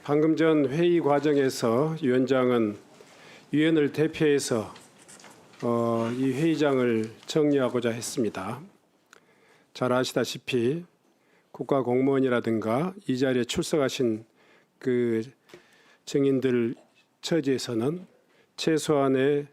방금 전 회의 과정에서 위원장은 위원을 대표해서 이 회의장을 정리하고자 했습니다. 잘 아시다시피 국가공무원이라든가 이 자리에 출석하신 그 증인들 처지에서는 최소한의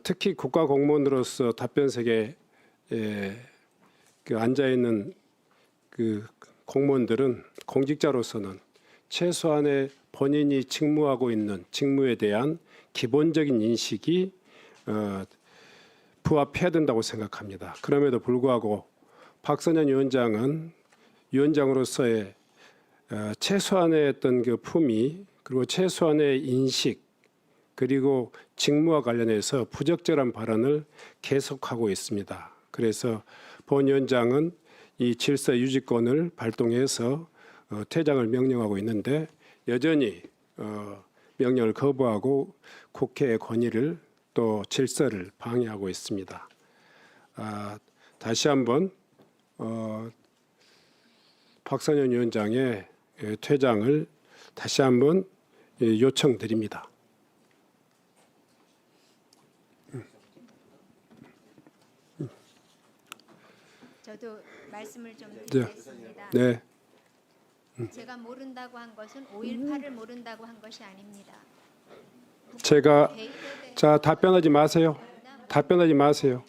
특히 국가공무원으로서 답변석에 앉아 있는 그 공무원들은 공직자로서는 최소한의 본인이 직무하고 있는 직무에 대한 기본적인 인식이 부합해야 된다고 생각합니다. 그럼에도 불구하고 박선현 위원장은 위원장으로서의 최소한의 어떤 그 품위 그리고 최소한의 인식 그리고 직무와 관련해서 부적절한 발언을 계속하고 있습니다. 그래서 본 위원장은 이 질서 유지권을 발동해서 퇴장을 명령하고 있는데 여전히 명령을 거부하고 국회의 권위를 또 질서를 방해하고 있습니다. 다시 한번 박선현 위원장의 퇴장을 다시 한번 요청드립니다. 저도 말씀을 좀 드리겠습니다. 네. 제가 모른다고 한 것은 5.18을 모른다고 한 것이 아닙니다. 제가 자 답변하지 마세요. 답변하지 마세요.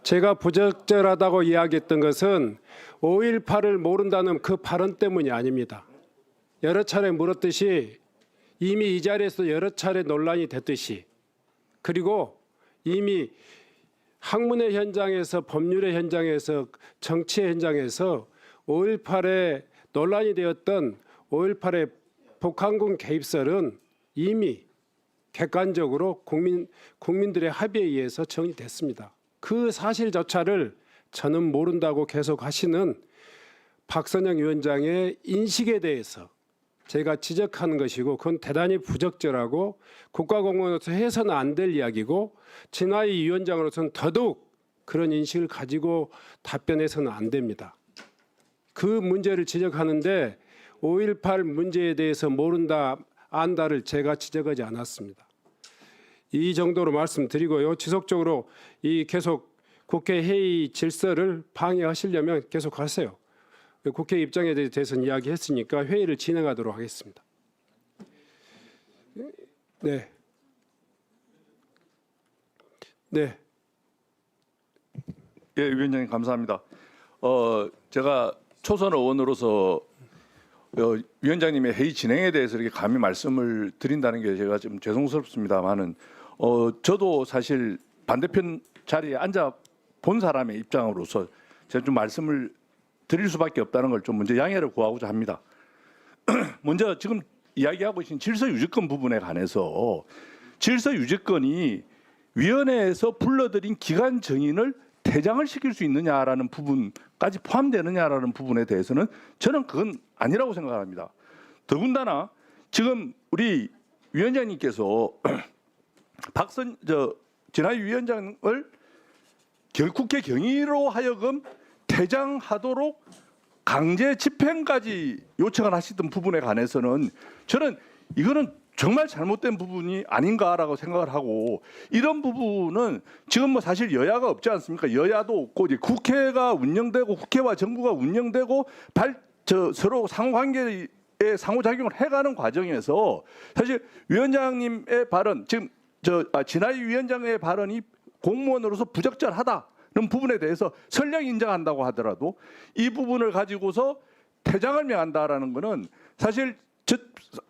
제가 부적절하다고 이야기했던 것은 5.18을 모른다는 그 발언 때문이 아닙니다. 여러 차례 물었듯이 이미 이 자리에서 여러 차례 논란이 됐듯이 그리고 이미 학문의 현장에서 법률의 현장에서 정치의 현장에서 5.18에 논란이 되었던 5.18의 북한군 개입설은 이미 객관적으로 국민들의 합의에 의해서 정리됐습니다. 그 사실조차를 저는 모른다고 계속 하시는 박선영 위원장의 인식에 대해서 제가 지적하는 것이고 그건 대단히 부적절하고 국가공무원으로서 해서는 안 될 이야기고 진화희 위원장으로서는 더더욱 그런 인식을 가지고 답변해서는 안 됩니다. 그 문제를 지적하는데 5.18 문제에 대해서 모른다 안다를 제가 지적하지 않았습니다. 이 정도로 말씀드리고요. 지속적으로 이 계속 국회 회의 질서를 방해하시려면 계속 하세요. 국회 입장에 대해서는 이야기했으니까 회의를 진행하도록 하겠습니다. 네. 네. 예, 위원장님 감사합니다. 제가 초선 의원으로서 위원장님의 회의 진행에 대해서 이렇게 감히 말씀을 드린다는 게 제가 좀 죄송스럽습니다만은 저도 사실 반대편 자리에 앉아 본 사람의 입장으로서 제가 좀 말씀을 드릴 수밖에 없다는 걸 좀 먼저 양해를 구하고자 합니다. 먼저 지금 이야기하고 계신 질서 유지권 부분에 관해서 질서 유지권이 위원회에서 불러들인 기관 정인을 퇴장을 시킬 수 있느냐라는 부분까지 포함되느냐라는 부분에 대해서는 저는 그건 아니라고 생각합니다. 더군다나 지금 우리 위원장님께서 진하희 위원장을 국회 경위로 하여금 퇴장하도록 강제 집행까지 요청을 하시던 부분에 관해서는 저는 이거는 정말 잘못된 부분이 아닌가라고 생각을 하고 이런 부분은 지금 뭐 사실 여야가 없지 않습니까? 여야도 없고 이제 국회가 운영되고 국회와 정부가 운영되고 서로 상호관계의 상호작용을 해가는 과정에서 사실 위원장님의 발언 지금 진하희 위원장의 발언이 공무원으로서 부적절하다는 부분에 대해서 설령 인정한다고 하더라도 이 부분을 가지고서 퇴장을 명한다라는 것은 사실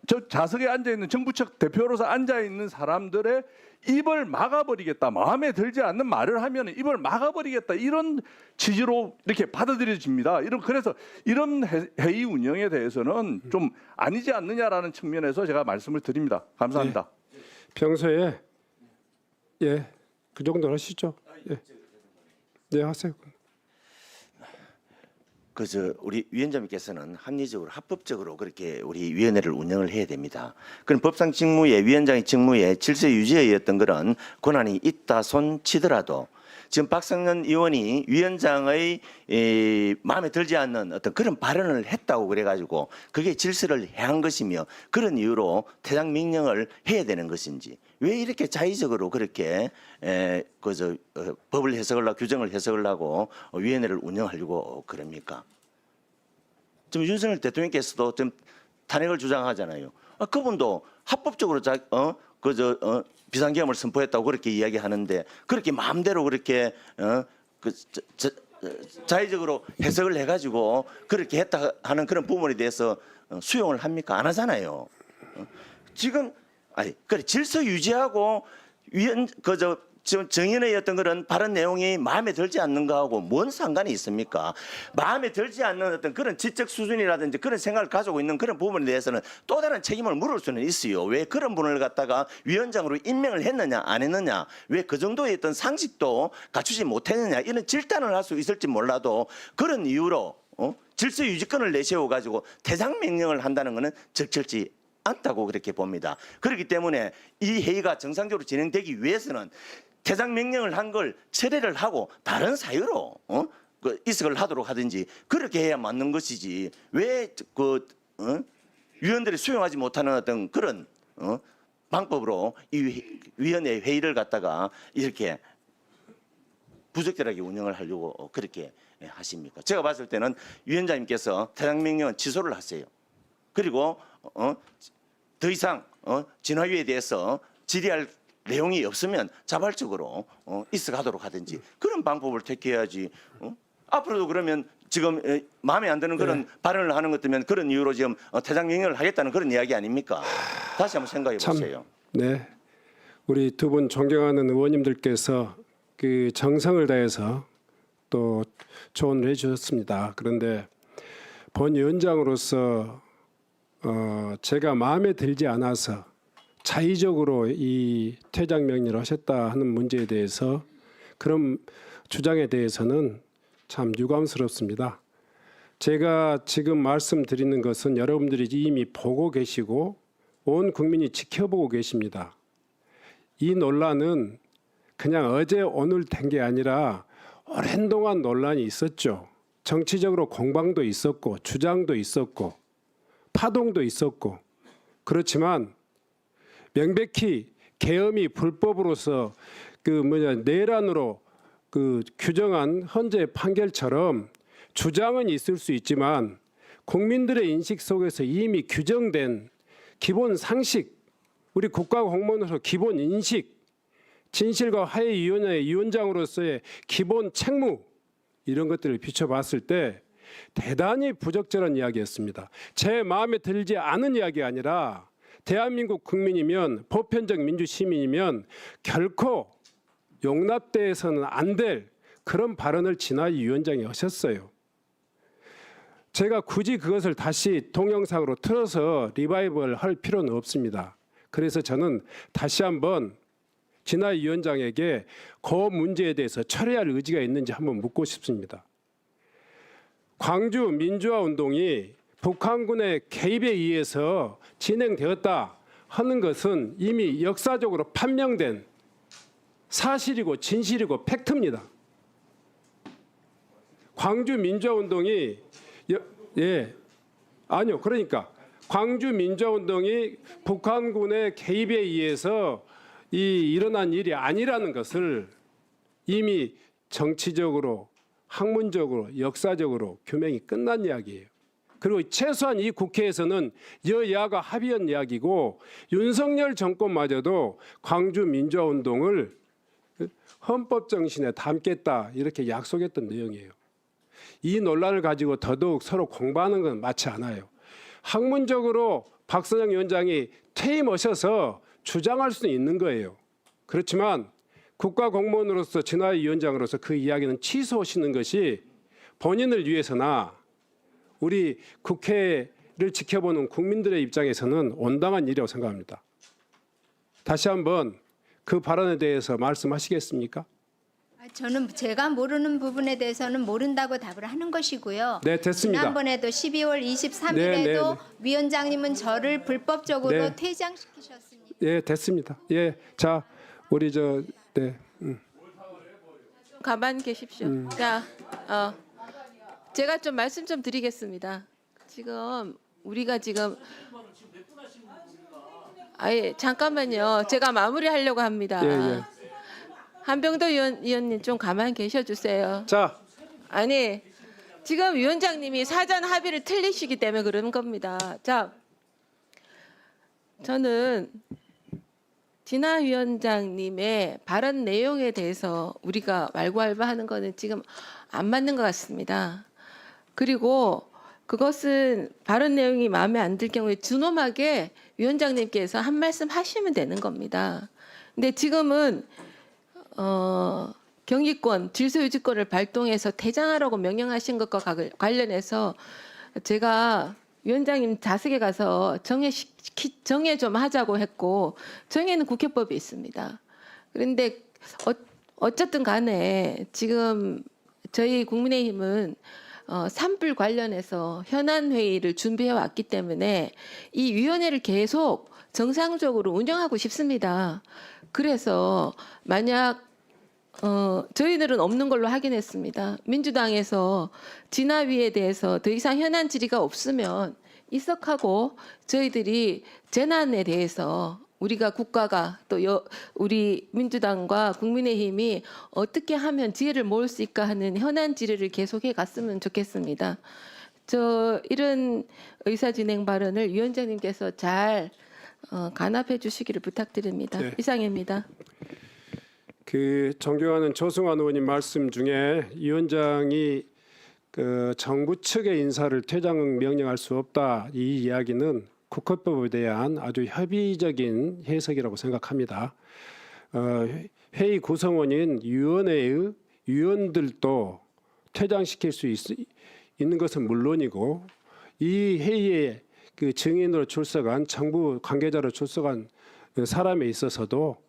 저 좌석에 앉아있는 정부 측 대표로서 앉아있는 사람들의 입을 막아버리겠다. 마음에 들지 않는 말을 하면 입을 막아버리겠다. 이런 취지로 이렇게 받아들여집니다. 그래서 이런 회의 운영에 대해서는 좀 아니지 않느냐라는 측면에서 제가 말씀을 드립니다. 감사합니다. 네. 평소에 그 정도 하시죠. 네, 하세요. 우리 위원장님께서는 합리적으로 합법적으로 그렇게 우리 위원회를 운영을 해야 됩니다. 그럼 법상 직무에 위원장의 직무에 질서 유지에 의했던 그런 권한이 있다 손 치더라도 지금 박성년 의원이 위원장의 마음에 들지 않는 어떤 그런 발언을 했다고 그래가지고 그게 질서를 해한 것이며 그런 이유로 퇴장 명령을 해야 되는 것인지 왜 이렇게 자의적으로 그렇게 법을 해석을 하고 규정을 해석을 하고 위원회를 운영하려고 그럽니까? 지금 윤석열 대통령께서도 좀 탄핵을 주장하잖아요. 그분도 합법적으로 비상계엄을 선포했다고 그렇게 이야기하는데 그렇게 마음대로 그렇게 자의적으로 해석을 해가지고 그렇게 했다 하는 그런 부분에 대해서 수용을 합니까? 안 하잖아요. 지금 그래 질서 유지하고 지금 정인의 어떤 그런 발언 내용이 마음에 들지 않는 거하고 뭔 상관이 있습니까? 마음에 들지 않는 어떤 그런 지적 수준이라든지 그런 생각을 가지고 있는 그런 부분에 대해서는 또 다른 책임을 물을 수는 있어요. 왜 그런 분을 갖다가 위원장으로 임명을 했느냐 안 했느냐, 왜 그 정도의 어떤 상식도 갖추지 못했느냐 이런 질타를 할 수 있을지 몰라도 그런 이유로 질서 유지권을 내세워 가지고 퇴장 명령을 한다는 것은 적절치 않다고 그렇게 봅니다. 그렇기 때문에 이 회의가 정상적으로 진행되기 위해서는 퇴장 명령을 한 걸 철회를 하고 다른 사유로 이식을 하도록 하든지 그렇게 해야 맞는 것이지 왜 위원들이 수용하지 못하는 어떤 그런 방법으로 이 위원회 회의를 갖다가 이렇게 부적절하게 운영을 하려고 그렇게 하십니까? 제가 봤을 때는 위원장님께서 퇴장 명령은 취소를 하세요. 그리고 더 이상 진화위에 대해서 질의할 내용이 없으면 자발적으로 입석하도록 하든지 그런 방법을 택해야지. 앞으로도 그러면 지금 마음에 안 드는 그런 발언을 하는 것 때문에 그런 이유로 지금 퇴장 명령을 하겠다는 그런 이야기 아닙니까? 다시 한번 생각해 보세요. 네, 우리 두 분 존경하는 의원님들께서 그 정성을 다해서 또 조언을 해주셨습니다. 그런데 본 위원장으로서 제가 마음에 들지 않아서 자의적으로 이 퇴장 명령을 하셨다 하는 문제에 대해서 그런 주장에 대해서는 참 유감스럽습니다. 제가 지금 말씀드리는 것은 여러분들이 이미 보고 계시고 온 국민이 지켜보고 계십니다. 이 논란은 그냥 어제 오늘 된 게 아니라 오랜 동안 논란이 있었죠. 정치적으로 공방도 있었고 주장도 있었고 파동도 있었고 그렇지만 명백히 계엄이 불법으로서 내란으로 규정한 헌재 판결처럼 주장은 있을 수 있지만 국민들의 인식 속에서 이미 규정된 기본 상식, 우리 국가공무원으로서 기본 인식, 진실과 화해위원회 위원장으로서의 기본 책무 이런 것들을 비춰봤을 때 대단히 부적절한 이야기였습니다. 제 마음에 들지 않은 이야기가 아니라 대한민국 국민이면 보편적 민주시민이면 결코 용납돼서는 안 될 그런 발언을 진화위 위원장이 하셨어요. 제가 굳이 그것을 다시 동영상으로 틀어서 리바이벌 할 필요는 없습니다. 그래서 저는 다시 한번 진화위 위원장에게 그 문제에 대해서 철회할 의지가 있는지 한번 묻고 싶습니다. 광주 민주화 운동이 북한군의 개입에 의해서 진행되었다 하는 것은 이미 역사적으로 판명된 사실이고 진실이고 팩트입니다. 광주 민주화 운동이 그러니까 광주 민주화 운동이 북한군의 개입에 의해서 일어난 일이 아니라는 것을 이미 정치적으로 학문적으로 역사적으로 규명이 끝난 이야기예요. 그리고 최소한 이 국회에서는 여야가 합의한 이야기고 윤석열 정권마저도 광주 민주화 운동을 헌법 정신에 담겠다 이렇게 약속했던 내용이에요. 이 논란을 가지고 더더욱 서로 공부하는 건 맞지 않아요. 학문적으로 박선영 위원장이 퇴임하셔서 주장할 수는 있는 거예요. 그렇지만 국가공무원으로서 진화위 위원장으로서 그 이야기는 취소하시는 것이 본인을 위해서나 우리 국회를 지켜보는 국민들의 입장에서는 온당한 일이라고 생각합니다. 다시 한번 그 발언에 대해서 말씀하시겠습니까? 저는 제가 모르는 부분에 대해서는 모른다고 답을 하는 것이고요. 네, 됐습니다. 지난번에도 12월 23일에도 네. 위원장님은 저를 불법적으로 네. 퇴장시키셨습니다. 예, 됐습니다. 예, 자, 우리 가만 계십시오. 자, 제가 좀 말씀 좀 드리겠습니다. 지금 우리가 지금 아예 잠깐만요. 제가 마무리하려고 합니다. 예, 예. 한병도 의원님 좀 가만 계셔 주세요. 자, 아니 지금 위원장님이 사전 합의를 틀리시기 때문에 그런 겁니다. 자, 저는 진화 위원장님의 발언 내용에 대해서 우리가 왈가왈부하는 거는 지금 안 맞는 것 같습니다. 그리고 그것은 발언 내용이 마음에 안 들 경우에 준엄하게 위원장님께서 한 말씀 하시면 되는 겁니다. 근데 지금은 경기권 질서유지권을 발동해서 퇴장하라고 명령하신 것과 관련해서 제가 위원장님 좌석에 가서 정해 좀 하자고 했고 정해는 국회법이 있습니다. 그런데 어쨌든 간에 지금 저희 국민의힘은 산불 관련해서 현안 회의를 준비해 왔기 때문에 이 위원회를 계속 정상적으로 운영하고 싶습니다. 그래서 만약 저희들은 없는 걸로 확인했습니다. 민주당에서 진화위에 대해서 더 이상 현안 질의가 없으면 입석하고 저희들이 재난에 대해서 우리가 국가가 또 우리 민주당과 국민의힘이 어떻게 하면 지혜를 모을 수 있을까 하는 현안 질의를 계속해 갔으면 좋겠습니다. 저 이런 의사진행 발언을 위원장님께서 잘 간합해 주시기를 부탁드립니다. 네. 이상입니다. 그 존경하는 조승환 의원님 말씀 중에 위원장이 그 정부 측의 인사를 퇴장 명령할 수 없다 이 이야기는 국회법에 대한 아주 협의적인 해석이라고 생각합니다. 회의 구성원인 위원회의 위원들도 퇴장시킬 수 있는 것은 물론이고 이 회의에 그 증인으로 출석한 정부 관계자로 출석한 사람에 있어서도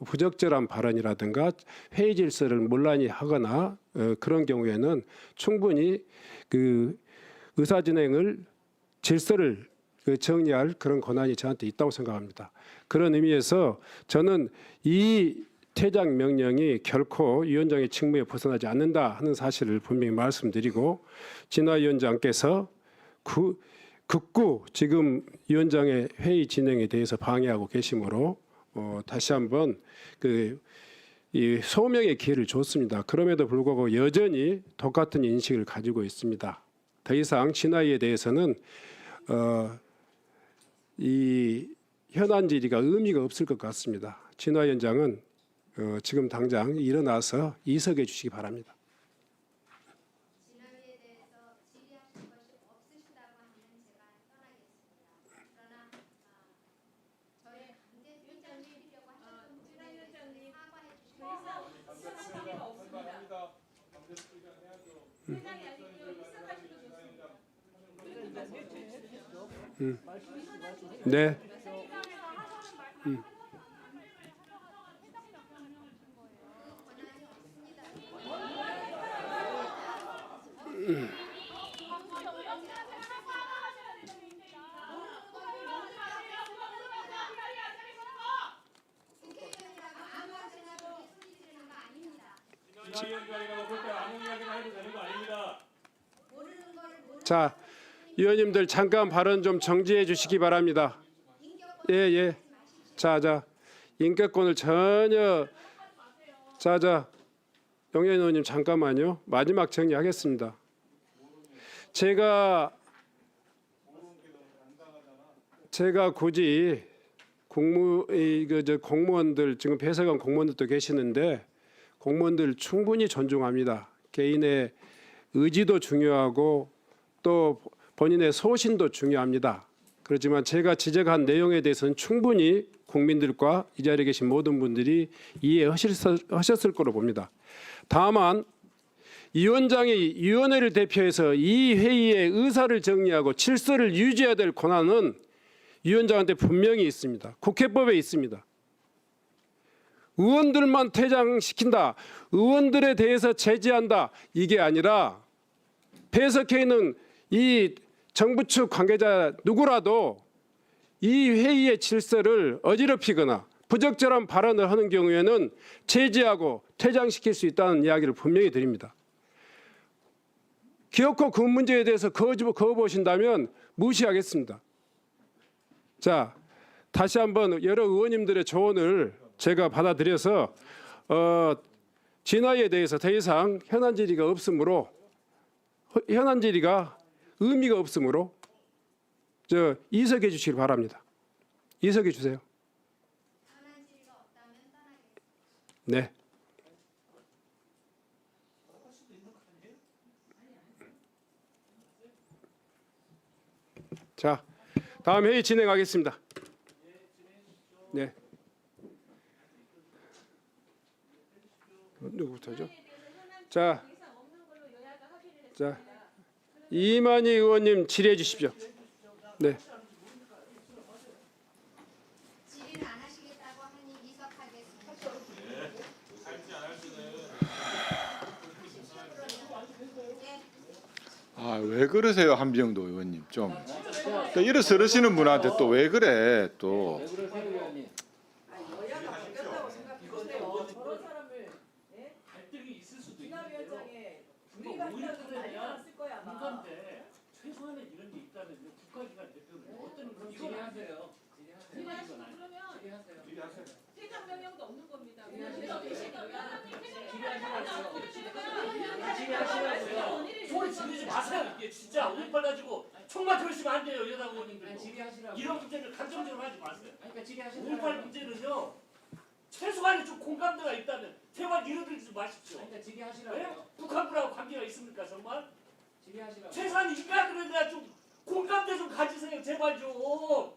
부적절한 발언이라든가 회의 질서를 문란히 하거나 그런 경우에는 충분히 그 의사진행을 질서를 정리할 그런 권한이 저한테 있다고 생각합니다. 그런 의미에서 저는 이 퇴장 명령이 결코 위원장의 직무에 벗어나지 않는다 하는 사실을 분명히 말씀드리고 진화 위원장께서 극구 지금 위원장의 회의 진행에 대해서 방해하고 계시므로 다시 한번 이 소명의 기회를 줬습니다. 그럼에도 불구하고 여전히 똑같은 인식을 가지고 있습니다. 더 이상 진화위에 대해서는 이 현안 질의가 의미가 없을 것 같습니다. 진화 위원장은 지금 당장 일어나서 이석해 주시기 바랍니다. 진화위에 대해서 질의하실 것이 없으시다고 하면 제가 떠나겠습니다. 그러나 저의 강제 퇴장시키려고 하셨던 부분에 대해서 사과해 주시고 네. 자, 위원님들 잠깐 발언 좀 정지해 주시기 바랍니다. 예. 자, 인격권을 전혀 영현 의원님 잠깐만요. 마지막 정리하겠습니다. 제가 굳이 공무원들 지금 배석한 공무원들도 계시는데 공무원들 충분히 존중합니다. 개인의 의지도 중요하고 또 본인의 소신도 중요합니다. 그렇지만 제가 지적한 내용에 대해서는 충분히 국민들과 이 자리에 계신 모든 분들이 이해하셨을 거로 봅니다. 다만 위원장이 위원회를 대표해서 이 회의의 의사를 정리하고 질서를 유지해야 될 권한은 위원장한테 분명히 있습니다. 국회법에 있습니다. 의원들만 퇴장시킨다, 의원들에 대해서 제지한다 이게 아니라 배석해 있는 이 정부 측 관계자 누구라도 이 회의의 질서를 어지럽히거나 부적절한 발언을 하는 경우에는 제지하고 퇴장시킬 수 있다는 이야기를 분명히 드립니다. 기어코 그 문제에 대해서 거부하신다면 무시하겠습니다. 자, 다시 한번 여러 의원님들의 조언을 제가 받아들여서 진화에 대해서 더 이상 현안 질의가 없으므로 현안 질의가 의미가 없으므로 이석해 주시길 바랍니다. 이석해 주세요. 네. 자, 다음 회의 진행하겠습니다. 네. 누구부터죠? 자, 이만희 의원님 질의해 주십시오. 네. 질의를 안 하시겠다고 하니 이석하겠습니다. 아, 왜 그러세요, 한병도 의원님 좀. 또 일어서시는 분한테 또 왜 그래 또. 소리 지르지 마세요. 이게 진짜 5.18 가지고 총만 들으시면 안 돼요. 여당 의원님들. 이런 문제를 감정적으로 하지 마세요. 5.18 문제는요. 최소한의 좀 공감대가 있다면 제발 이러들지 마십시오. 네? 북한군하고 관계가 있습니까 정말? 최소한 인간들에 대한 좀 공감대 좀 가지세요. 제발 좀.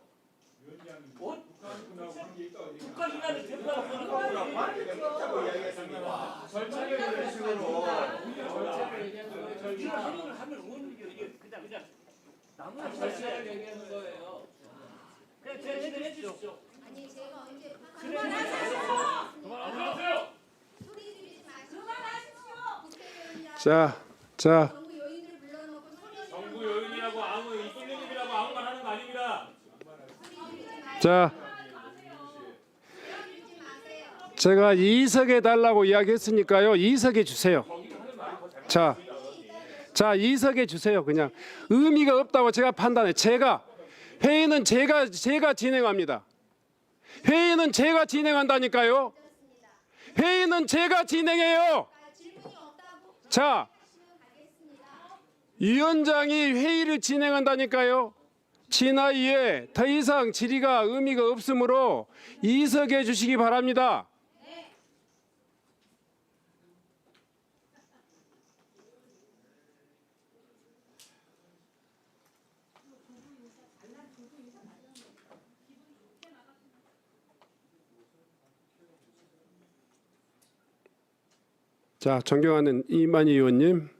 북한 인간을 대표하는 이런 행동을 하면 의원님들 이게 그냥 나무나 절차를 얘기하는 거예요. 그냥 제대로 해주십시오. 아니 제가 언제 그만하세요. 소리 지르지 마시고 국회의원이라고 자, 정부 요인을 불러놓고 소리 지르지 정부 요인이라고 아무 이끌림이라고 아무 말 하는 거 아닙니다. 자, 제가 이석해 달라고 이야기했으니까요. 이석해 주세요. 자, 이석해 주세요. 그냥 의미가 없다고 제가 판단해. 회의는 제가 진행합니다. 회의는 제가 진행한다니까요. 회의는 제가 진행해요. 질문이 없다고 자, 하시면 가겠습니다. 위원장이 회의를 진행한다니까요. 진화위에 더 이상 질의가 의미가 없으므로 이석해 주시기 바랍니다. 자, 존경하는 이만희 의원님.